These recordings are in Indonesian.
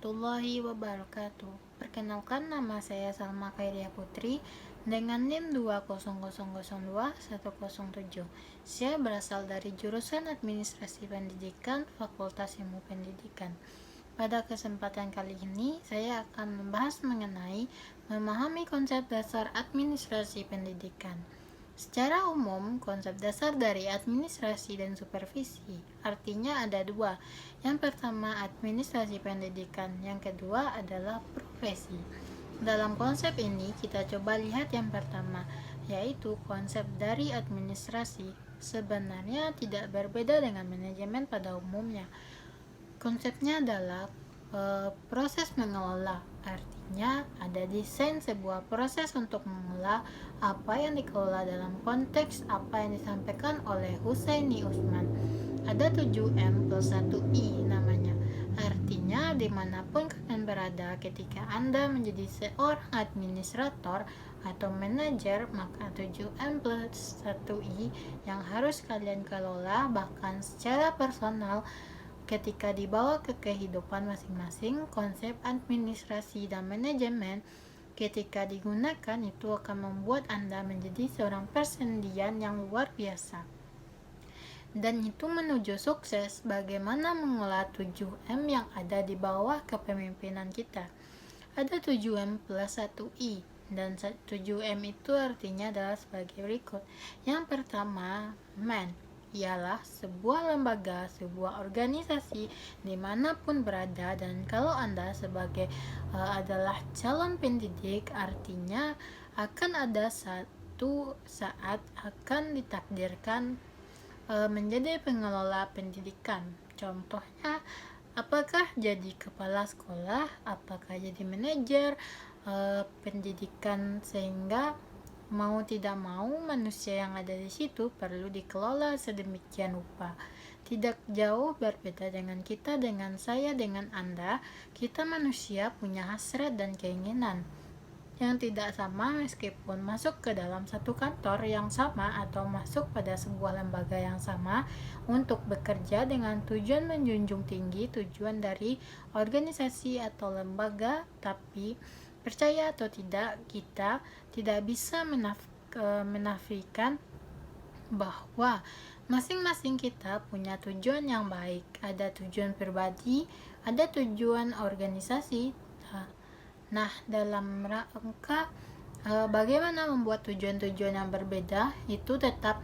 warahmatullahi wabarakatuh. Perkenalkan, nama saya Salma Khairia Putri dengan NIM 20002-107. Saya berasal dari jurusan Administrasi Pendidikan, Fakultas Ilmu Pendidikan. Pada kesempatan kali ini, saya akan membahas mengenai memahami konsep dasar administrasi pendidikan. Secara umum, konsep dasar dari administrasi dan supervisi artinya ada dua. Yang pertama, administrasi pendidikan. Yang kedua adalah profesi. Dalam konsep ini, kita coba lihat yang pertama, yaitu konsep dari administrasi. Sebenarnya tidak berbeda dengan manajemen pada umumnya. Konsepnya adalah proses mengelola. Artinya ada desain sebuah proses untuk mengelola apa yang dikelola dalam konteks apa yang disampaikan oleh Husaini Usman. Ada 7M plus 1I namanya. Artinya dimanapun kalian berada ketika Anda menjadi seorang administrator atau manajer, maka 7M plus 1I yang harus kalian kelola bahkan secara personal. Ketika dibawa ke kehidupan masing-masing, konsep administrasi dan manajemen ketika digunakan itu akan membuat Anda menjadi seorang persendian yang luar biasa. Dan itu menuju sukses, bagaimana mengolah 7M yang ada di bawah kepemimpinan kita. Ada 7M plus 1I, dan 7M itu artinya adalah sebagai berikut. Yang pertama, man, ialah sebuah lembaga, sebuah organisasi dimanapun berada, dan kalau Anda sebagai adalah calon pendidik, artinya akan ada satu saat akan ditakdirkan menjadi pengelola pendidikan. Contohnya, apakah jadi kepala sekolah, apakah jadi manajer pendidikan, sehingga mau tidak mau manusia yang ada di situ perlu dikelola sedemikian rupa. Tidak jauh berbeda dengan kita, dengan saya, dengan Anda. Kita manusia punya hasrat dan keinginan yang tidak sama meskipun masuk ke dalam satu kantor yang sama atau masuk pada sebuah lembaga yang sama untuk bekerja dengan tujuan menjunjung tinggi tujuan dari organisasi atau lembaga. Tapi percaya atau tidak, kita tidak bisa menafikan bahwa masing-masing kita punya tujuan yang baik. Ada tujuan pribadi, ada tujuan organisasi. Nah, dalam rangka bagaimana membuat tujuan-tujuan yang berbeda itu tetap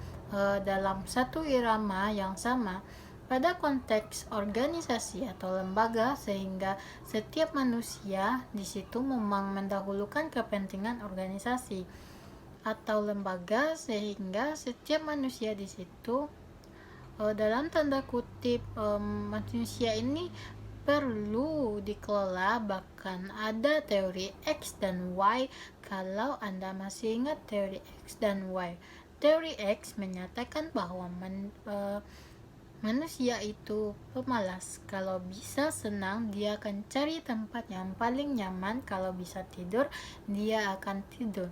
dalam satu irama yang sama pada konteks organisasi atau lembaga, sehingga setiap manusia di situ memang mendahulukan kepentingan organisasi atau lembaga, sehingga setiap manusia di situ dalam tanda kutip manusia ini perlu dikelola. Bahkan ada teori X dan Y. Kalau Anda masih ingat teori X dan Y, teori X menyatakan bahwa manusia itu pemalas. Kalau bisa senang, dia akan cari tempat yang paling nyaman. Kalau bisa tidur, dia akan tidur.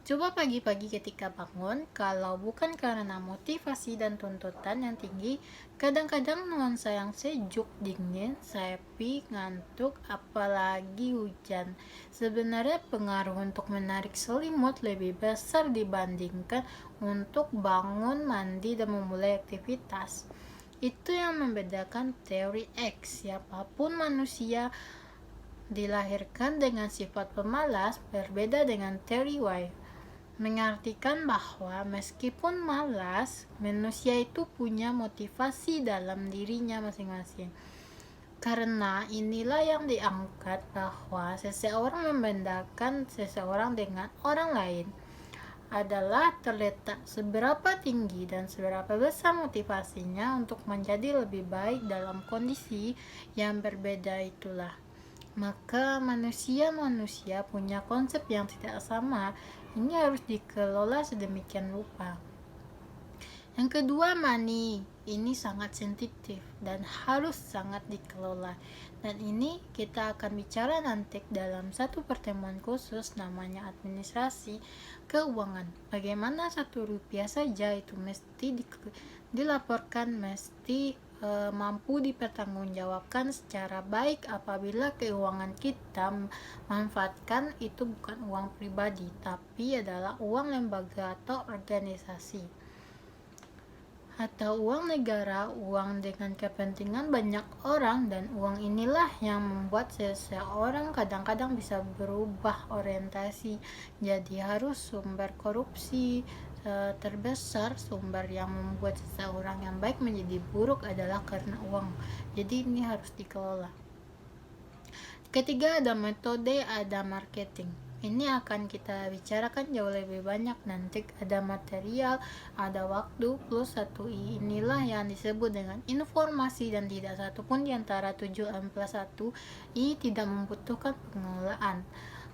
Coba pagi-pagi ketika bangun, kalau bukan karena motivasi dan tuntutan yang tinggi, kadang-kadang nuansa yang sejuk, dingin, sepi, ngantuk, apalagi hujan. Sebenarnya pengaruh untuk menarik selimut lebih besar dibandingkan untuk bangun, mandi, dan memulai aktivitas. Itu yang membedakan teori X. Siapapun manusia dilahirkan dengan sifat pemalas, berbeda dengan teori Y. Mengartikan bahwa meskipun malas, manusia itu punya motivasi dalam dirinya masing-masing. Karena inilah yang diangkat bahwa seseorang membedakan seseorang dengan orang lain adalah terletak seberapa tinggi dan seberapa besar motivasinya untuk menjadi lebih baik dalam kondisi yang berbeda itulah. Maka manusia punya konsep yang tidak sama. Ini harus dikelola sedemikian rupa. Yang kedua, money. Ini sangat sensitif dan harus sangat dikelola. Dan ini kita akan bicara nanti dalam satu pertemuan khusus namanya administrasi keuangan. Bagaimana 1 rupiah saja itu mesti dilaporkan, mesti mampu dipertanggungjawabkan secara baik apabila keuangan kita manfaatkan itu bukan uang pribadi, tapi adalah uang lembaga atau organisasi, atau uang negara, uang dengan kepentingan banyak orang, dan uang inilah yang membuat seseorang kadang-kadang bisa berubah orientasi jadi harus sumber korupsi. Terbesar sumber yang membuat seseorang yang baik menjadi buruk adalah karena uang, jadi ini harus dikelola. Ketiga, ada metode, ada marketing. Ini akan kita bicarakan jauh lebih banyak nanti. Ada material, ada waktu, plus 1I. Inilah yang disebut dengan informasi, dan tidak satu pun di antara 7M plus 1I tidak membutuhkan pengelolaan.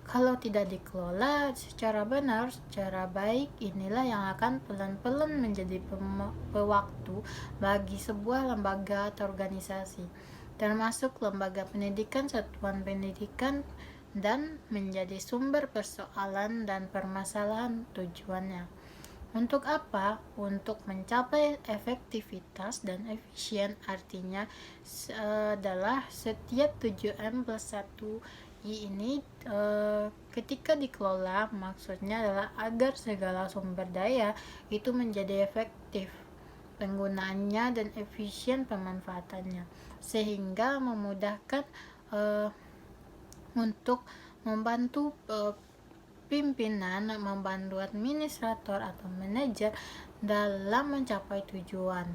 Kalau tidak dikelola secara benar, secara baik, inilah yang akan pelan-pelan menjadi pewaktu bagi sebuah lembaga atau organisasi, termasuk lembaga pendidikan, satuan pendidikan, dan menjadi sumber persoalan dan permasalahan tujuannya. Untuk apa? Untuk mencapai efektivitas dan efisien, artinya adalah setiap 7M plus 1I ini ketika dikelola, maksudnya adalah agar segala sumber daya itu menjadi efektif penggunaannya dan efisien pemanfaatannya, sehingga memudahkan untuk membantu pimpinan, membantu administrator atau manajer dalam mencapai tujuan.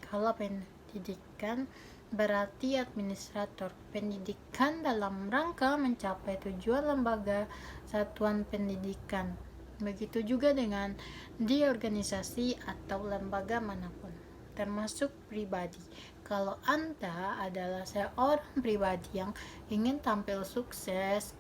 Kalau pendidikan berarti administrator pendidikan dalam rangka mencapai tujuan lembaga satuan pendidikan. Begitu juga dengan di organisasi atau lembaga manapun, termasuk pribadi. Kalau Anda adalah seorang pribadi yang ingin tampil sukses,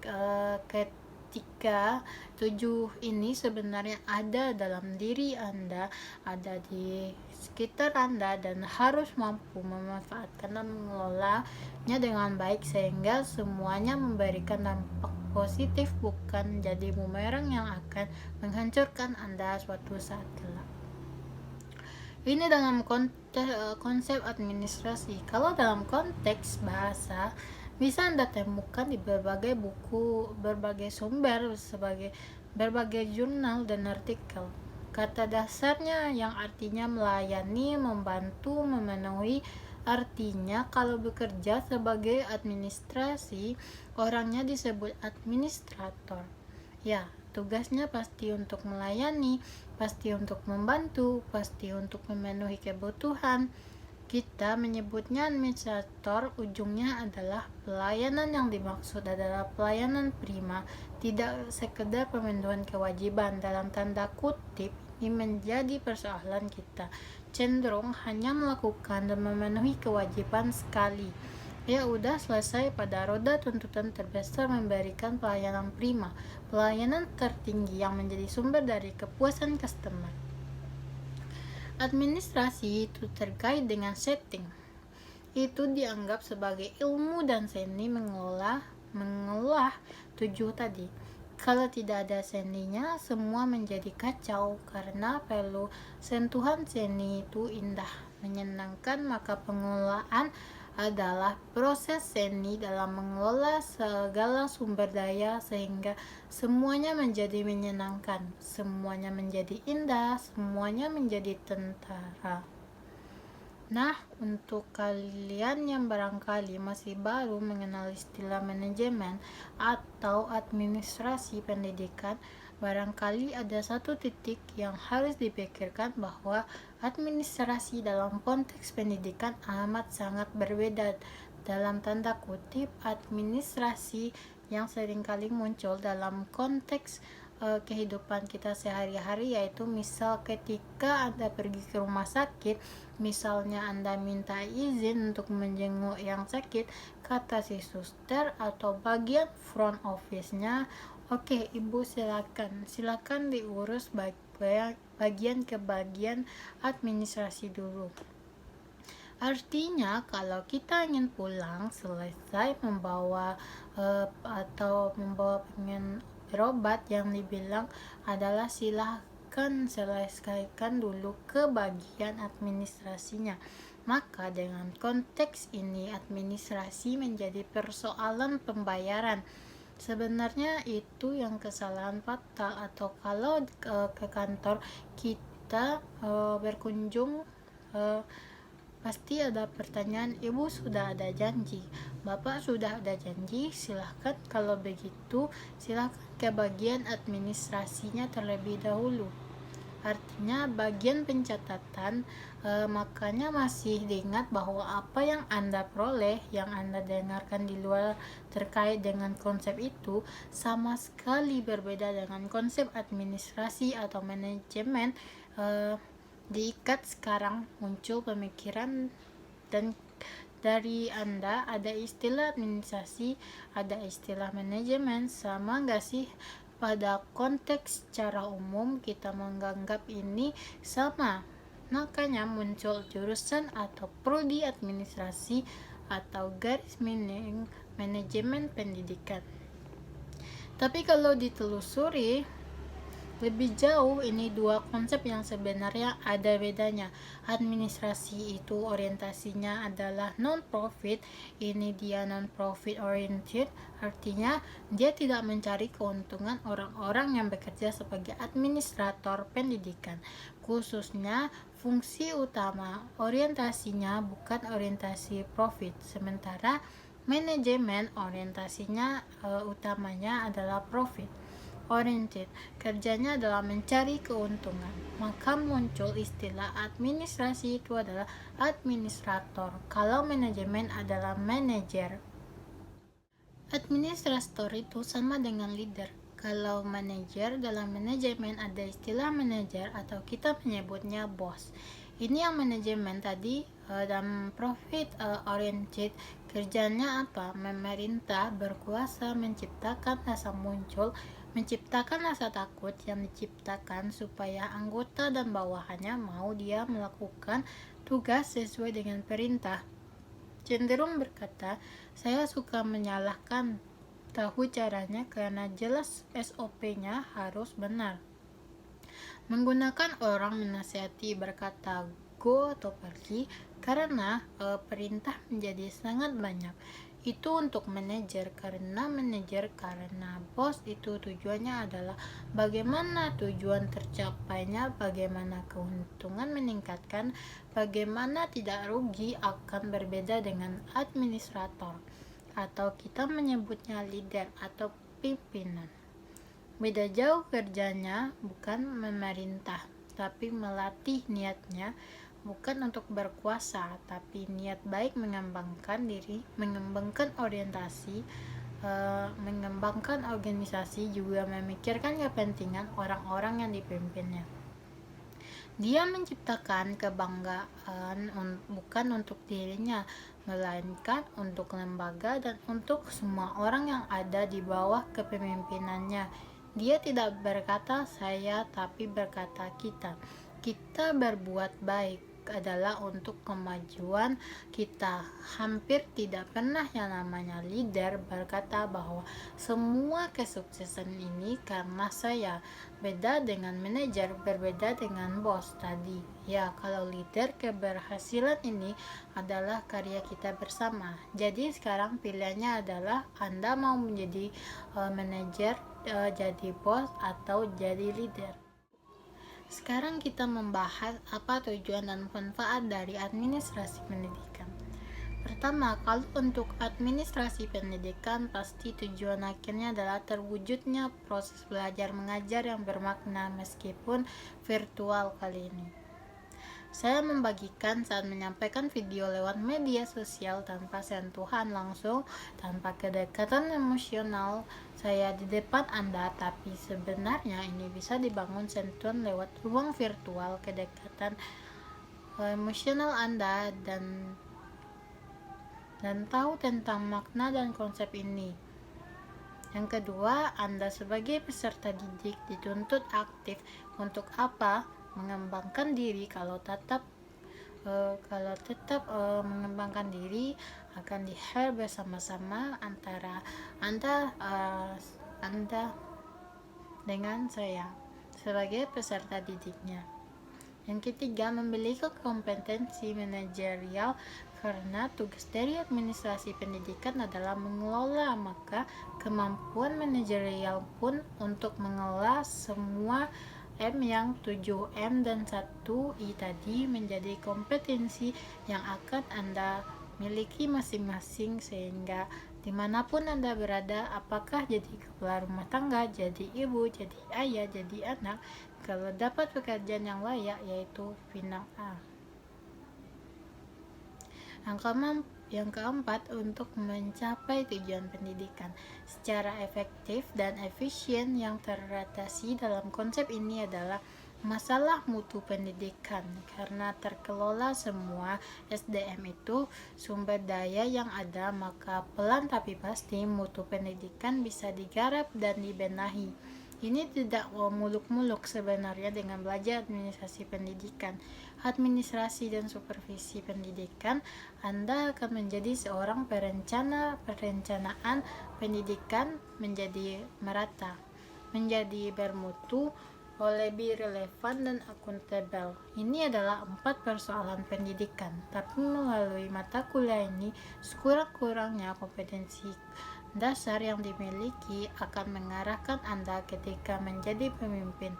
ketika 7 ini sebenarnya ada dalam diri Anda, ada di sekitar Anda, dan harus mampu memanfaatkan dan mengelolanya dengan baik sehingga semuanya memberikan dampak positif, bukan jadi bumerang yang akan menghancurkan Anda suatu saat kelak. Ini dalam konsep administrasi. Kalau dalam konteks bahasa, bisa Anda temukan di berbagai buku, berbagai sumber, sebagai berbagai jurnal dan artikel. Kata dasarnya yang artinya melayani, membantu, memenuhi, artinya kalau bekerja sebagai administrasi, orangnya disebut administrator. Ya, tugasnya pasti untuk melayani, pasti untuk membantu, pasti untuk memenuhi kebutuhan. Kita menyebutnya administrator, ujungnya adalah pelayanan. Yang dimaksud adalah pelayanan prima, tidak sekedar pemenuhan kewajiban. Dalam tanda kutip, ini menjadi persoalan kita, cenderung hanya melakukan dan memenuhi kewajiban sekali. Ya udah selesai, pada roda tuntutan terbesar memberikan pelayanan prima, pelayanan tertinggi yang menjadi sumber dari kepuasan customer. Administrasi itu terkait dengan setting. Itu dianggap sebagai ilmu dan seni mengolah 7 tadi. Kalau tidak ada seninya, semua menjadi kacau karena perlu sentuhan seni itu indah, menyenangkan. Maka pengelolaan adalah proses seni dalam mengelola segala sumber daya sehingga semuanya menjadi menyenangkan, semuanya menjadi indah, semuanya menjadi tentara. Nah, untuk kalian yang barangkali masih baru mengenal istilah manajemen atau administrasi pendidikan, barangkali ada satu titik yang harus dipikirkan, bahwa administrasi dalam konteks pendidikan amat sangat berbeda. Dalam tanda kutip, administrasi yang seringkali muncul dalam konteks kehidupan kita sehari-hari, yaitu misal ketika Anda pergi ke rumah sakit, misalnya Anda minta izin untuk menjenguk yang sakit, kata si suster atau bagian front office-nya, oke, ibu silakan diurus bagian ke bagian administrasi dulu. Artinya kalau kita ingin pulang selesai membawa atau membawa pengen berobat, yang dibilang adalah silakan akan selesaikan dulu ke bagian administrasinya. Maka dengan konteks ini administrasi menjadi persoalan pembayaran. Sebenarnya itu yang kesalahan fatal. Atau kalau ke kantor kita berkunjung, pasti ada pertanyaan, ibu sudah ada janji, bapak sudah ada janji, silahkan kalau begitu silahkan ke bagian administrasinya terlebih dahulu. Artinya bagian pencatatan, makanya masih diingat bahwa apa yang Anda peroleh, yang Anda dengarkan di luar terkait dengan konsep itu sama sekali berbeda dengan konsep administrasi atau manajemen. Diikat sekarang muncul pemikiran dan dari Anda ada istilah administrasi, ada istilah manajemen, sama gak sih? Pada konteks secara umum kita menganggap ini sama, makanya muncul jurusan atau prodi administrasi atau garis miring manajemen pendidikan. Tapi kalau ditelusuri lebih jauh, ini dua konsep yang sebenarnya ada bedanya. Administrasi itu orientasinya adalah non-profit, ini dia non-profit oriented, artinya dia tidak mencari keuntungan orang-orang yang bekerja sebagai administrator pendidikan. Khususnya fungsi utama orientasinya bukan orientasi profit, sementara manajemen orientasinya utamanya adalah profit oriented, kerjanya adalah mencari keuntungan. Maka muncul istilah administrasi itu adalah administrator, kalau manajemen adalah manajer. Administrator itu sama dengan leader. Kalau manajer, dalam manajemen ada istilah manajer atau kita menyebutnya bos. Ini yang manajemen tadi dan profit oriented, kerjanya apa? Memerintah, berkuasa, menciptakan rasa takut yang diciptakan supaya anggota dan bawahannya mau dia melakukan tugas sesuai dengan perintah. Cenderung berkata, saya suka menyalahkan, tahu caranya karena jelas SOP-nya harus benar. Menggunakan orang menasihati berkata go atau pergi karena perintah menjadi sangat banyak. Itu untuk manajer, karena bos itu tujuannya adalah bagaimana tujuan tercapainya, bagaimana keuntungan meningkatkan, bagaimana tidak rugi akan berbeda dengan administrator atau kita menyebutnya leader atau pimpinan. Beda jauh kerjanya, bukan memerintah, tapi melatih niatnya, bukan untuk berkuasa, tapi niat baik mengembangkan diri, mengembangkan orientasi, mengembangkan organisasi, juga memikirkan kepentingan orang-orang yang dipimpinnya. Dia menciptakan kebanggaan bukan untuk dirinya, melainkan untuk lembaga dan untuk semua orang yang ada di bawah kepemimpinannya. Dia tidak berkata saya, tapi berkata kita. Kita berbuat baik adalah untuk kemajuan kita. Hampir tidak pernah yang namanya leader berkata bahwa semua kesuksesan ini karena saya. Beda dengan manajer, berbeda dengan bos tadi. Ya, kalau leader, keberhasilan ini adalah karya kita bersama. Jadi sekarang pilihannya adalah Anda mau menjadi manajer, jadi bos, atau jadi leader. Sekarang kita membahas apa tujuan dan manfaat dari administrasi pendidikan. Pertama, kalau untuk administrasi pendidikan, pasti tujuan akhirnya adalah terwujudnya proses belajar mengajar yang bermakna meskipun virtual kali ini. Saya membagikan saat menyampaikan video lewat media sosial tanpa sentuhan langsung, tanpa kedekatan emosional saya di depan Anda, tapi sebenarnya ini bisa dibangun sentuhan lewat ruang virtual, kedekatan emosional Anda dan tahu tentang makna dan konsep ini. Yang kedua, Anda sebagai peserta didik dituntut aktif. Untuk apa? Mengembangkan diri. Kalau tetap mengembangkan diri akan di-share bersama-sama antara Anda dengan saya. sebagai peserta didiknya. Yang ketiga, memiliki kompetensi manajerial karena tugas dari administrasi pendidikan adalah mengelola, maka kemampuan manajerial pun untuk mengelola semua M yang 7M dan 1I tadi menjadi kompetensi yang akan Anda miliki masing-masing, sehingga dimanapun Anda berada, apakah jadi kepala rumah tangga, jadi ibu, jadi ayah, jadi anak, kalau dapat pekerjaan yang layak, yaitu bintang A. Yang keempat, untuk mencapai tujuan pendidikan secara efektif dan efisien, yang teratasi dalam konsep ini adalah masalah mutu pendidikan, karena terkelola semua SDM itu sumber daya yang ada, maka pelan tapi pasti mutu pendidikan bisa digarap dan dibenahi. Ini tidak muluk-muluk sebenarnya dengan belajar administrasi pendidikan, administrasi dan supervisi pendidikan. Anda akan menjadi seorang perencanaan pendidikan menjadi merata, menjadi bermutu, lebih relevan dan akuntabel. Ini adalah 4 persoalan pendidikan, tapi melalui mata kuliah ini sekurang-kurangnya kompetensi dasar yang dimiliki akan mengarahkan Anda ketika menjadi pemimpin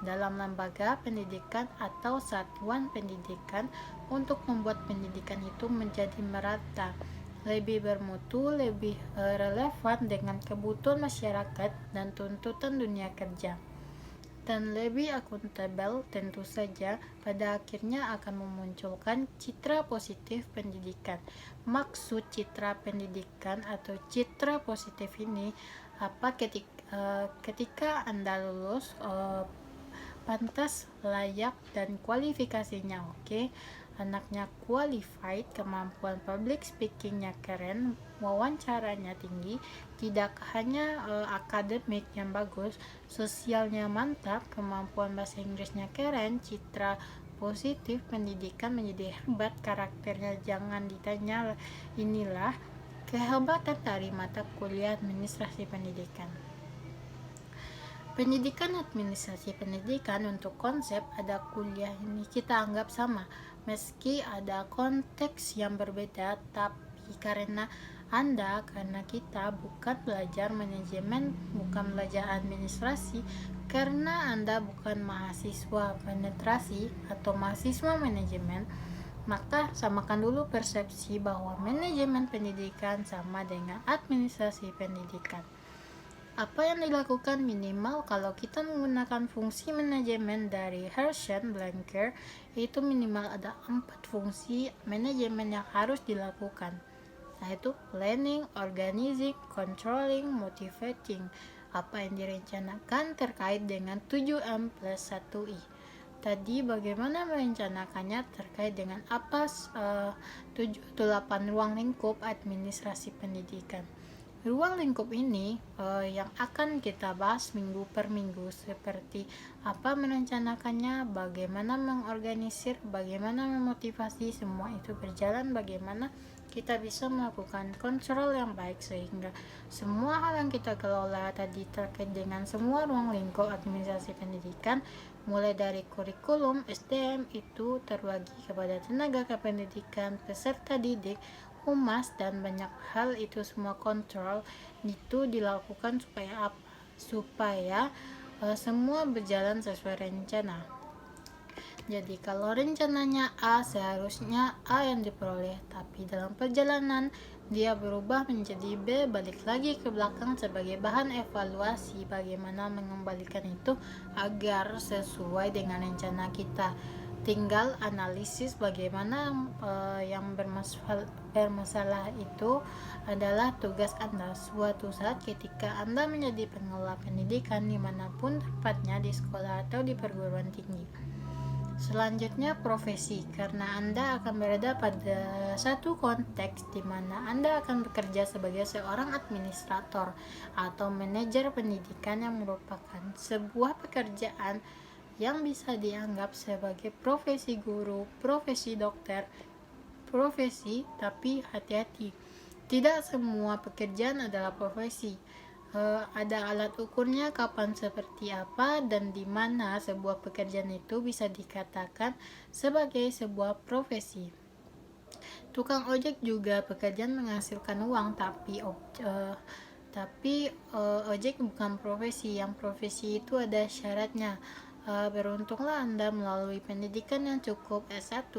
dalam lembaga pendidikan atau satuan pendidikan untuk membuat pendidikan itu menjadi merata, lebih bermutu, lebih relevan dengan kebutuhan masyarakat dan tuntutan dunia kerja, dan lebih akuntabel. Tentu saja pada akhirnya akan memunculkan citra positif pendidikan. Maksud citra pendidikan atau citra positif ini apa? Ketika Anda lulus, pantas, layak, dan kualifikasinya oke, anaknya qualified, kemampuan public speakingnya keren, wawancaranya tinggi, tidak hanya akademik yang bagus, sosialnya mantap, kemampuan bahasa Inggrisnya keren, citra positif pendidikan menjadi hebat, karakternya jangan ditanya. Inilah kehebatan dari mata kuliah administrasi pendidikan. Pendidikan administrasi pendidikan, untuk konsep ada kuliah ini kita anggap sama, meski ada konteks yang berbeda, tapi karena kita bukan belajar manajemen, bukan belajar administrasi, karena Anda bukan mahasiswa penetrasi atau mahasiswa manajemen, maka samakan dulu persepsi bahwa manajemen pendidikan sama dengan administrasi pendidikan. Apa yang dilakukan minimal kalau kita menggunakan fungsi manajemen dari Hershey Blanker, itu minimal ada 4 fungsi manajemen yang harus dilakukan, yaitu planning, organizing, controlling, motivating. Apa yang direncanakan terkait dengan 7M plus 1I. Tadi bagaimana merencanakannya terkait dengan apa 7-8 ruang lingkup administrasi pendidikan. Ruang lingkup ini yang akan kita bahas minggu per minggu, seperti apa merencanakannya, bagaimana mengorganisir, bagaimana memotivasi, semua itu berjalan, bagaimana kita bisa melakukan kontrol yang baik sehingga semua hal yang kita kelola tadi terkait dengan semua ruang lingkup administrasi pendidikan, mulai dari kurikulum, SDM itu terbagi kepada tenaga kependidikan, peserta didik, humas, dan banyak hal. Itu semua kontrol itu dilakukan supaya apa? Supaya semua berjalan sesuai rencana. Jadi kalau rencananya A, seharusnya A yang diperoleh, tapi dalam perjalanan dia berubah menjadi B, balik lagi ke belakang sebagai bahan evaluasi bagaimana mengembalikan itu agar sesuai dengan rencana kita. Tinggal analisis bagaimana yang bermasalah itu adalah tugas Anda suatu saat ketika Anda menjadi pengelola pendidikan dimanapun tempatnya, di sekolah atau di perguruan tinggi. Selanjutnya profesi, karena Anda akan berada pada satu konteks di mana Anda akan bekerja sebagai seorang administrator atau manajer pendidikan yang merupakan sebuah pekerjaan yang bisa dianggap sebagai profesi guru, profesi dokter, profesi, tapi hati-hati. Tidak semua pekerjaan adalah profesi. ada alat ukurnya kapan seperti apa dan di mana sebuah pekerjaan itu bisa dikatakan sebagai sebuah profesi. Tukang ojek juga pekerjaan menghasilkan uang, ojek bukan profesi. Yang profesi itu ada syaratnya. Beruntunglah Anda melalui pendidikan yang cukup S1,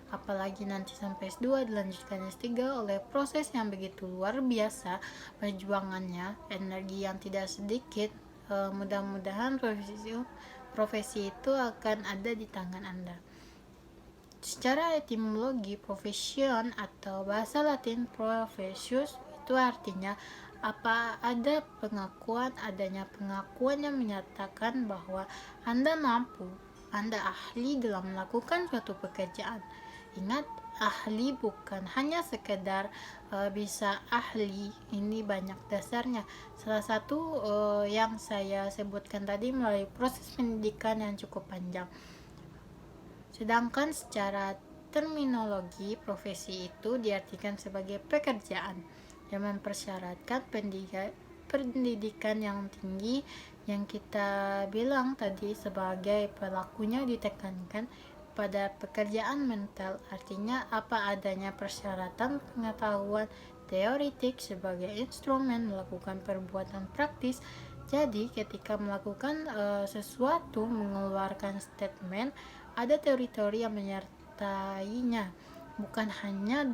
apalagi nanti sampai S2, dilanjutkan S3 oleh proses yang begitu luar biasa perjuangannya, energi yang tidak sedikit. Mudah-mudahan profesi itu akan ada di tangan Anda. Secara etimologi, profession atau bahasa Latin professius itu artinya adanya pengakuan yang menyatakan bahwa Anda mampu, Anda ahli dalam melakukan suatu pekerjaan. Ingat, ahli bukan hanya sekedar bisa ahli, ini banyak dasarnya. Salah satu yang saya sebutkan tadi melalui proses pendidikan yang cukup panjang. Sedangkan secara terminologi, profesi itu diartikan sebagai pekerjaan yang mempersyaratkan pendidikan yang tinggi, yang kita bilang tadi sebagai pelakunya ditekankan pada pekerjaan mental, artinya apa adanya persyaratan pengetahuan teoritik sebagai instrumen melakukan perbuatan praktis. Jadi ketika melakukan sesuatu, mengeluarkan statement, ada teori-teori yang menyertainya, bukan hanya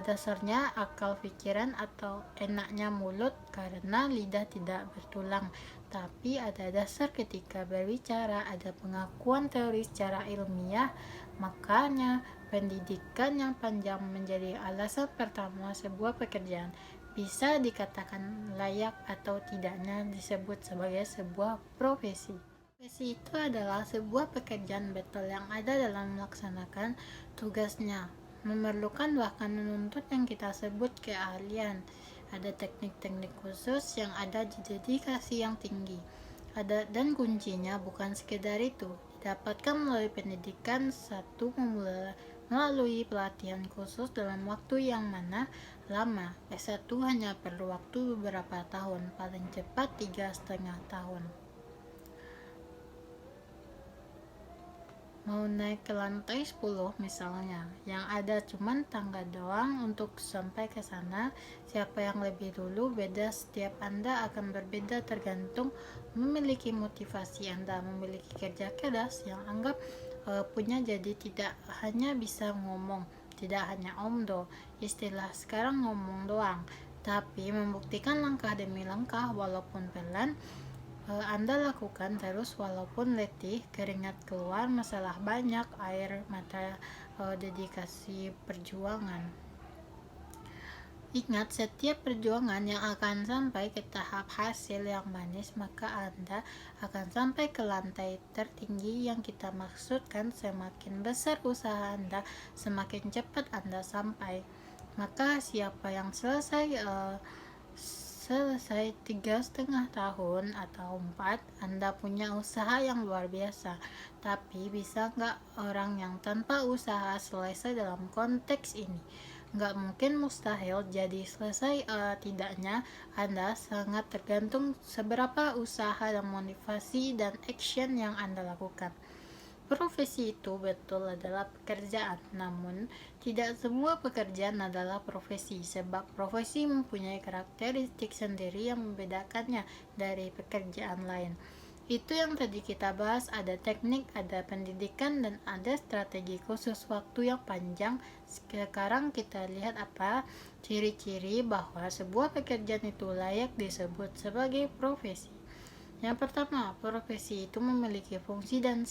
dasarnya akal pikiran atau enaknya mulut karena lidah tidak bertulang, tapi ada dasar ketika berbicara, ada pengakuan teori secara ilmiah. Makanya pendidikan yang panjang menjadi alasan pertama sebuah pekerjaan bisa dikatakan layak atau tidaknya disebut sebagai sebuah profesi. Profesi itu adalah sebuah pekerjaan betul yang ada dalam melaksanakan tugasnya, memerlukan bahkan menuntut yang kita sebut keahlian. Ada teknik-teknik khusus yang ada di dedikasi yang tinggi. Dan kuncinya bukan sekedar itu, didapatkan melalui pendidikan satu melalui pelatihan khusus dalam waktu yang mana lama. S1 hanya perlu waktu beberapa tahun, paling cepat 3,5 tahun. Mau naik ke lantai 10 misalnya, yang ada cuman tangga doang untuk sampai ke sana. Siapa yang lebih dulu beda, setiap Anda akan berbeda tergantung memiliki motivasi Anda, memiliki kerja keras yang anggap punya. Jadi tidak hanya bisa ngomong, tidak hanya omdo, istilah sekarang ngomong doang, tapi membuktikan langkah demi langkah walaupun pelan. Anda lakukan terus walaupun letih, keringat keluar, masalah banyak, air mata, dedikasi perjuangan. Ingat, setiap perjuangan yang akan sampai ke tahap hasil yang manis, maka Anda akan sampai ke lantai tertinggi yang kita maksudkan. Semakin besar usaha Anda, semakin cepat Anda sampai. Maka siapa yang selesai 3,5 tahun atau 4, Anda punya usaha yang luar biasa. Tapi bisa nggak orang yang tanpa usaha selesai dalam konteks ini? Nggak mungkin, mustahil. Jadi selesai tidaknya Anda sangat tergantung seberapa usaha dan motivasi dan action yang Anda lakukan. Profesi itu betul adalah pekerjaan, namun tidak semua pekerjaan adalah profesi, sebab profesi mempunyai karakteristik sendiri yang membedakannya dari pekerjaan lain. Itu yang tadi kita bahas, ada teknik, ada pendidikan, dan ada strategi khusus waktu yang panjang. Sekarang kita lihat apa ciri-ciri bahwa sebuah pekerjaan itu layak disebut sebagai profesi. Yang pertama, profesi itu memiliki fungsi dan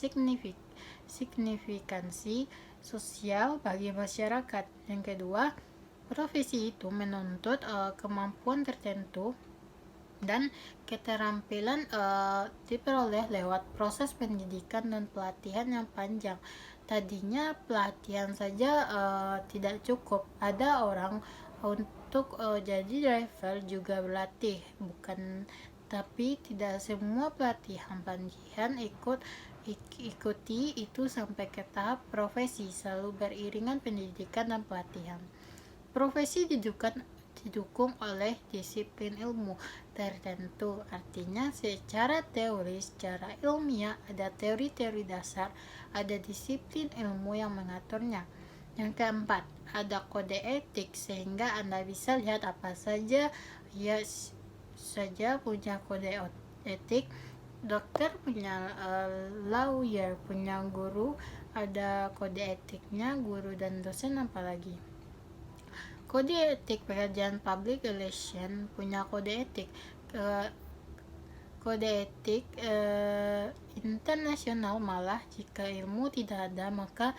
signifikansi sosial bagi masyarakat. Yang kedua, profesi itu menuntut kemampuan tertentu dan keterampilan diperoleh lewat proses pendidikan dan pelatihan yang panjang. Tadinya pelatihan saja tidak cukup. Ada orang untuk jadi driver juga berlatih, tapi tidak semua pelatihan ikuti itu sampai ke tahap profesi, selalu beriringan pendidikan dan pelatihan. Profesi didukung oleh disiplin ilmu tertentu. Artinya secara teori, secara ilmiah ada teori-teori dasar, ada disiplin ilmu yang mengaturnya. Yang keempat, ada kode etik sehingga Anda bisa lihat apa saja saja punya kode etik. Dokter punya, lawyer punya, guru ada kode etiknya, guru dan dosen apalagi. Kode etik pekerjaan public relation punya kode etik. Kode etik internasional malah jika ilmu tidak ada, maka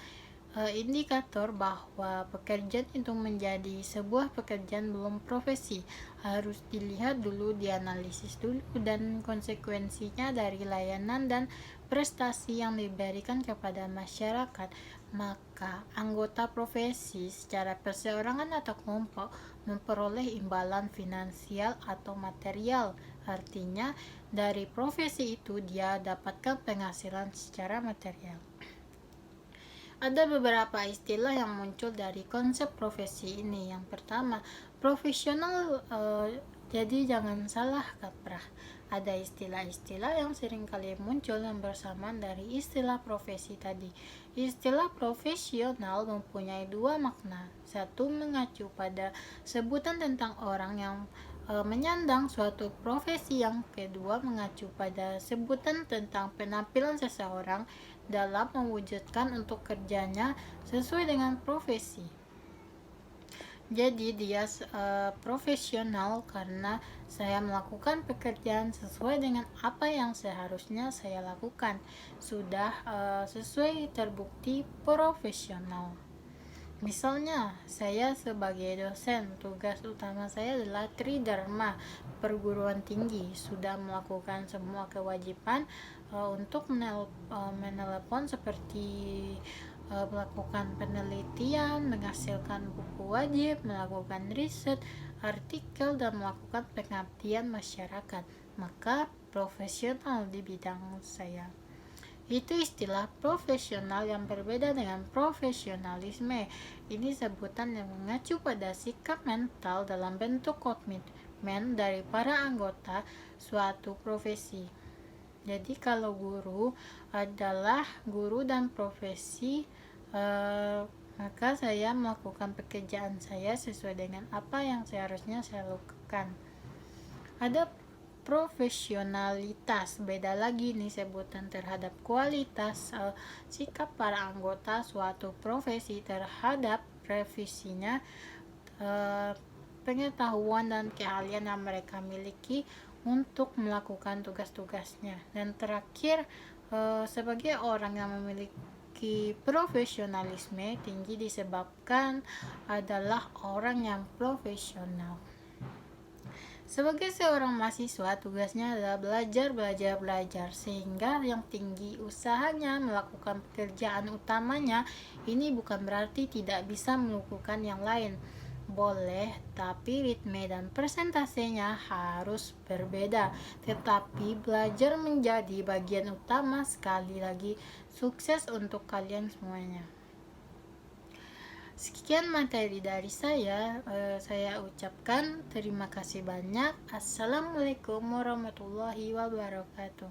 indikator bahwa pekerjaan itu menjadi sebuah pekerjaan belum profesi. Harus dilihat dulu, dianalisis dulu, dan konsekuensinya dari layanan dan prestasi yang diberikan kepada masyarakat. Maka anggota profesi secara perseorangan atau kelompok memperoleh imbalan finansial atau material. Artinya dari profesi itu dia dapatkan penghasilan secara material. Ada beberapa istilah yang muncul dari konsep profesi ini. Yang pertama, profesional, jadi jangan salah kaprah. Ada istilah-istilah yang sering kali muncul yang bersamaan dari istilah profesi tadi. Istilah profesional mempunyai dua makna. Satu, mengacu pada sebutan tentang orang yang menyandang suatu profesi. Yang kedua, mengacu pada sebutan tentang penampilan seseorang dalam mewujudkan untuk kerjanya sesuai dengan profesi. Jadi dia profesional karena saya melakukan pekerjaan sesuai dengan apa yang seharusnya saya lakukan. Sudah sesuai, terbukti profesional. Misalnya, saya sebagai dosen, tugas utama saya adalah tridharma perguruan tinggi, sudah melakukan semua kewajiban untuk menelepon seperti melakukan penelitian, menghasilkan buku wajib, melakukan riset, artikel, dan melakukan pengabdian masyarakat. Maka profesional di bidang saya. Itu istilah profesional yang berbeda dengan profesionalisme. Ini sebutan yang mengacu pada sikap mental dalam bentuk komitmen dari para anggota suatu profesi. Jadi kalau guru adalah guru dan profesi, maka saya melakukan pekerjaan saya sesuai dengan apa yang seharusnya saya lakukan. Ada profesionalitas, beda lagi nih sebutan terhadap kualitas sikap para anggota suatu profesi terhadap profesinya, pengetahuan dan keahlian yang mereka miliki untuk melakukan tugas-tugasnya. Dan terakhir, sebagai orang yang memiliki profesionalisme tinggi disebabkan adalah orang yang profesional. Sebagai seorang mahasiswa, tugasnya adalah belajar, sehingga yang tinggi usahanya melakukan pekerjaan utamanya. Ini bukan berarti tidak bisa melakukan yang lain. Boleh, tapi ritme dan persentasenya harus berbeda. Tetapi belajar menjadi bagian utama. Sekali lagi, sukses untuk kalian semuanya. Sekian materi dari saya ucapkan terima kasih banyak. Assalamualaikum warahmatullahi wabarakatuh.